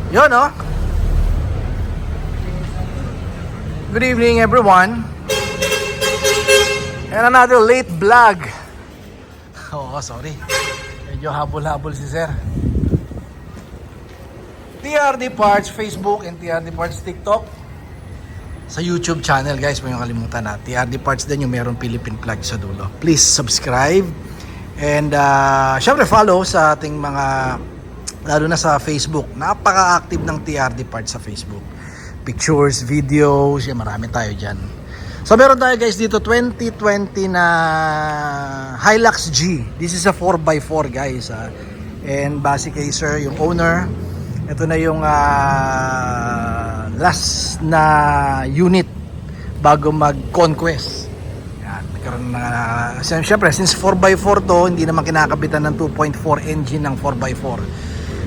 Yun, oh. Good evening, everyone. And another late vlog. Oo, sorry. Medyo habol-habol si Sir. TRD Parts Facebook and TRD Parts TikTok. Sa YouTube channel, guys, huwag niyong kalimutan na. TRD Parts din yung meron Philippine flag sa dulo. Please subscribe. And syempre follow sa ating mga, lalo na sa Facebook. Napaka-active ng TRD Parts sa Facebook. Pictures, videos, yan, marami tayo dyan. So meron tayo, guys, dito 2020 na Hilux G. This is a 4x4, guys. And base kay Sir, yung owner. Ito na yung last na unit bago mag-conquest. Yan, nagkaroon na, siyempre, since 4x4 to, hindi naman kinakabitan ng 2.4 engine ng 4x4.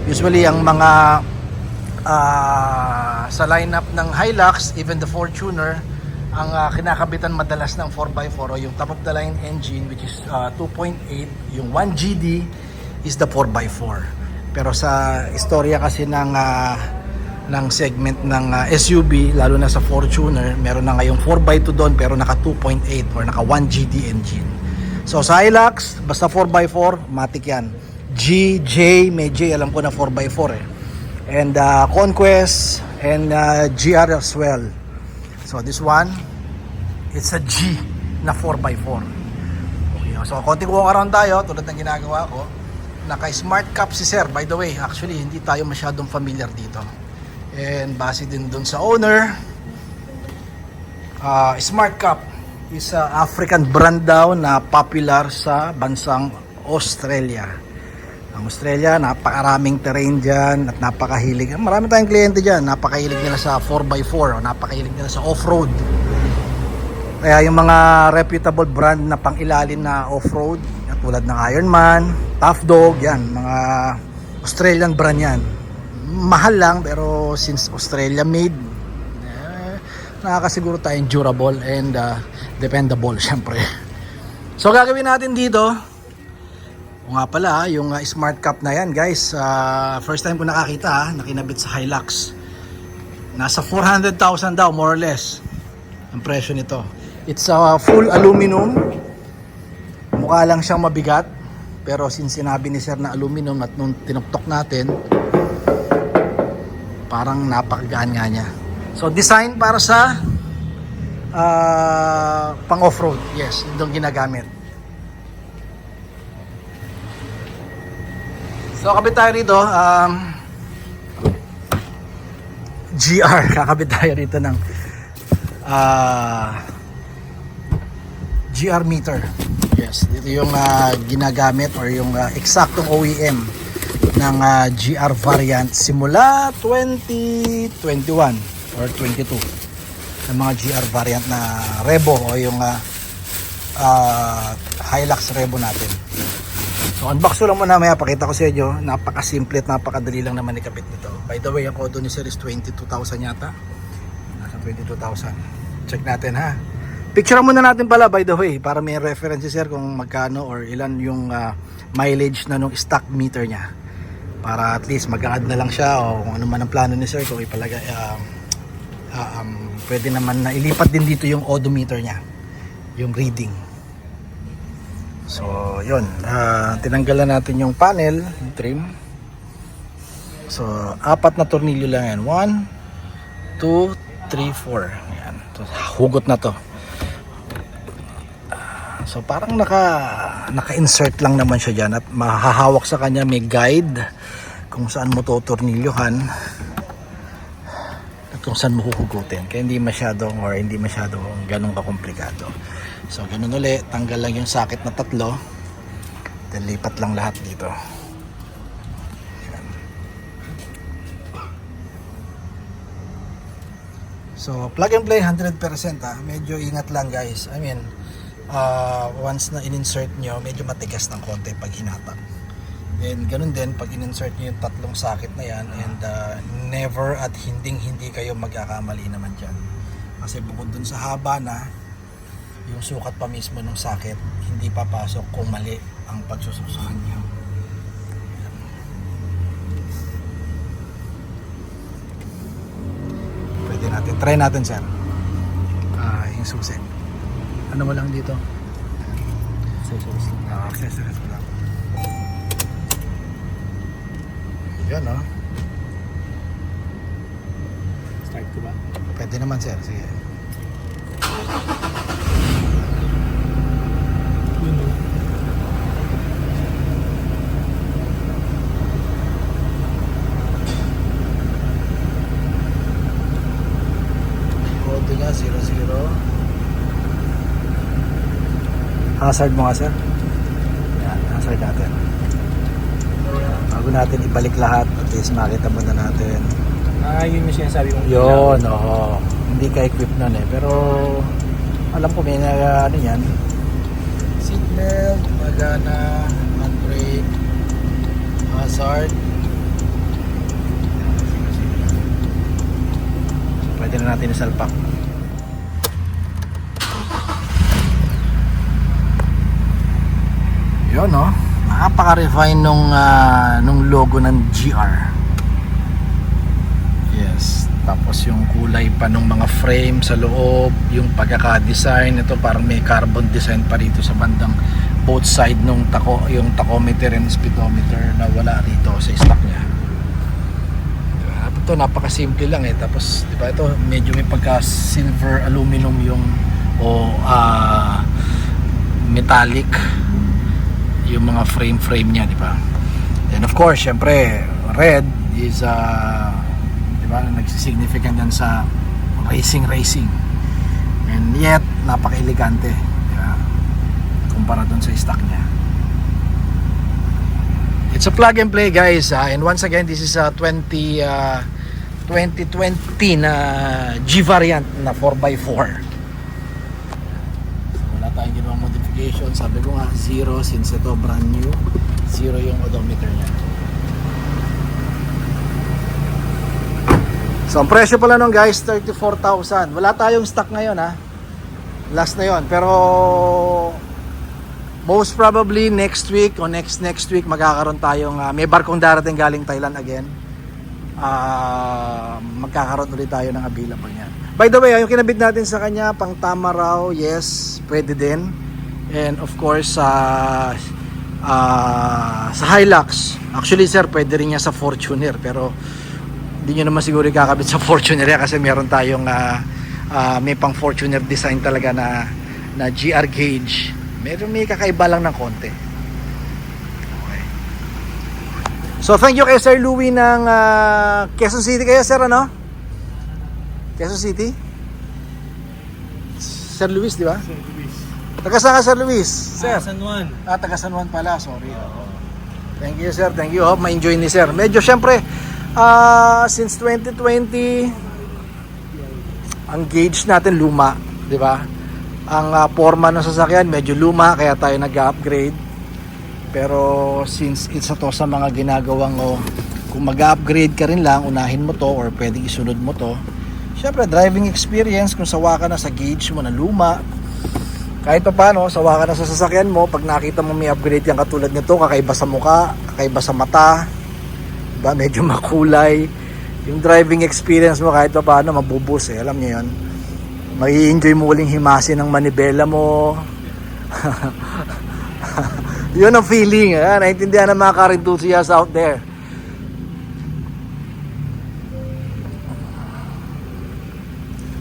Usually, ang mga sa lineup ng Hilux, even the Fortuner, ang kinakabitan madalas ng 4x4 o yung top of the line engine, which is 2.8, yung 1GD is the 4x4. Pero sa istorya kasi ng segment ng SUV, lalo na sa Fortuner, meron na ngayong 4x2 doon pero naka 2.8 or naka 1GD engine. So sa Hilux, basta 4x4, matik yan. G, J, may J, alam ko na 4x4 eh. And Conquest and GR as well. So this one, it's a G na 4x4. Okay, so konting walk around tayo tulad ng ginagawa ko. Naka smart cap si Sir, by the way. Actually, hindi tayo masyadong familiar dito. And base din dun sa owner, smart cap is a African brand daw na popular sa bansang Australia. Ang Australia, napakaraming terrain dyan at napakahilig. Marami tayong kliyente dyan, napakahilig nila sa 4x4 o napakahilig nila sa off-road. Kaya yung mga reputable brand na pang-ilalim na off-road, tulad ng Ironman, Tough Dog, yan, mga Australian brand yan. Mahal lang, pero since Australia made, nakakasiguro tayong durable and dependable, syempre. So gagawin natin dito, o nga pala, yung smart cap na yan, guys, first time ko nakakita, nakinabit sa Hilux. Nasa 400,000 daw, more or less, ang presyo nito. It's full aluminum. Mukha lang siyang mabigat, pero since sinabi ni Sir na aluminum at nung tinuktok natin, parang napakagaan nga niya. So design para sa pang off-road. Yes, yung ginagamit. So kakabit tayo rito, GR, kakabit tayo rito ng GR meter. Yes, dito yung ginagamit or yung eksaktong OEM ng GR variant simula 2021 or 22 ng mga GR variant na Revo o yung Hilux Revo natin. So unbox ko lang muna, maya pakita ko sa inyo. Napakasimple at napakadali lang naman ikabit nito. By the way, ang kodo ni Sir is 22,000 yata. Nasa 22,000. Check natin ha. Picture muna natin pala, by the way, para may reference si Sir kung magkano or ilan yung mileage na nung stock meter niya. Para at least mag-add na lang siya o kung ano man ang plano ni Sir, kung ipalagay, pwede naman na ilipat din dito yung odometer niya, yung reading. So, yun. Tinanggalan natin yung panel, yung trim. So, 4 na tornilyo lang yan. 1, 2, 3, 4. Ayan. So, hugot na to. So, parang naka-insert lang naman siya dyan. At mahahawak sa kanya, may guide kung saan mo tutornilyohan at kung saan mo huhugutin. Kaya hindi masyadong ganun kakomplikado. So ganun ulit, tanggal lang yung socket na 3, then lipat lang lahat dito. Ayan. So plug and play 100% medyo ingat lang, guys. I mean, once na in-insert nyo, medyo matigas ng konti pag hinatak. Then ganun din pag in-insert nyo yung 3 socket na yan, and never at hindi kayo magkakamali naman dyan. Kasi bukod dun sa haba na, yung sukat pa mismo ng socket hindi papasok kung mali ang pagsusuksok niyo. natin. Try natin, sir. Yung susi. Ano mo lang dito? Accessories lang. Accessories mo lang. Yan, no? Start ko ba? Pwede naman, sir. Sige. Yun o. Code niya, 00. Hazard mo nga, sir. Yan, hazard natin. Bago natin ibalik lahat, at least makita muna natin. Yun yung sinasabi kong Yun, oo. Hindi ka equip nun eh. Pero, alam ko may ano yan. Seatbelt, magana, handbrake, hazard. Pwede na natin isalpak. Yun, no? Napaka-refine nung logo ng GR. Yes. Tapos yung kulay pa ng mga frame sa loob, yung pagkaka-design, ito parang may carbon design pa rito sa bandang both side nung yung tachometer and speedometer na wala rito sa stock niya. Diba? Ito napaka-simple lang eh. Tapos, diba, ito medyo may pagka-silver aluminum yung metallic yung mga frame niya, di ba? And of course, syempre, red is di ba, nagsisignificant yan sa racing. And yet, napaka-elegante. Yeah, kumpara dun sa stock niya. It's a plug and play, guys. And once again, this is a 2020 na G variant na 4x4. Tayong ginawang modification, sabi ko nga 0 since ito brand new, 0 yung odometer niya. So ang presyo pala nung guys 34,000. Wala tayong stock ngayon ha, last na yon, pero most probably next week o next week magkakaroon tayong may barkong darating galing Thailand again. Magkakaroon ulit tayo ng available niyan. By the way, yung kinabit natin sa kanya, pang tama raw, yes, pwede din. And of course, sa Hilux, actually sir, pwede rin niya sa Fortuner, pero hindi nyo naman siguro kakabit sa Fortuner yan kasi meron tayong may pang Fortuner design talaga na GR gauge. May kakaiba lang ng konti. Okay. So thank you kay Sir Louie ng Quezon City kayo, sir, ano? Quezon City? Sir Luis, di ba? Sir Luis. Taga saan ka, Sir Luis? Sir? San Juan. Taga San Juan pala, sorry. Thank you, sir. Thank you. Hope ma-enjoy ni sir. Medyo syempre, since 2020, ang gauge natin luma, di ba? Ang forma ng sasakyan medyo luma, kaya tayo nag-upgrade. Pero since isa to sa mga ginagawang kung mag-upgrade ka rin lang, unahin mo to or pwedeng isunod mo to. Siyempre, driving experience, kung sawa ka na sa gauge mo na luma, kahit pa paano, sawa ka na sa sasakyan mo, pag nakita mo may upgrade yan katulad nito, kakaiba sa muka, kakaiba sa mata, diba? Medyo makulay, yung driving experience mo kahit pa paano, mabubus eh, alam niyo yun. Mag-i-enjoy mo uling himasin ng manibela mo. Yun ang feeling, naintindihan ng mga car enthusiasts out there.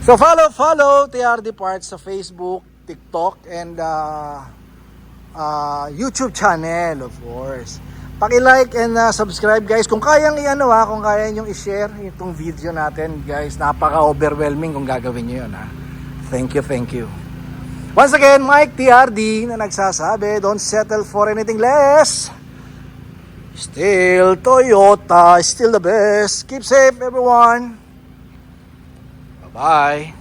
So follow TRD Parts sa Facebook, TikTok, and YouTube channel, of course. Paki-like and subscribe, guys. Kung kayang kung kaya nyo i-share itong video natin, guys, napaka-overwhelming kung gagawin nyo yun, ha. Thank you. Once again, Mike TRD na nagsasabi, don't settle for anything less. Still Toyota, still the best. Keep safe, everyone. Bye.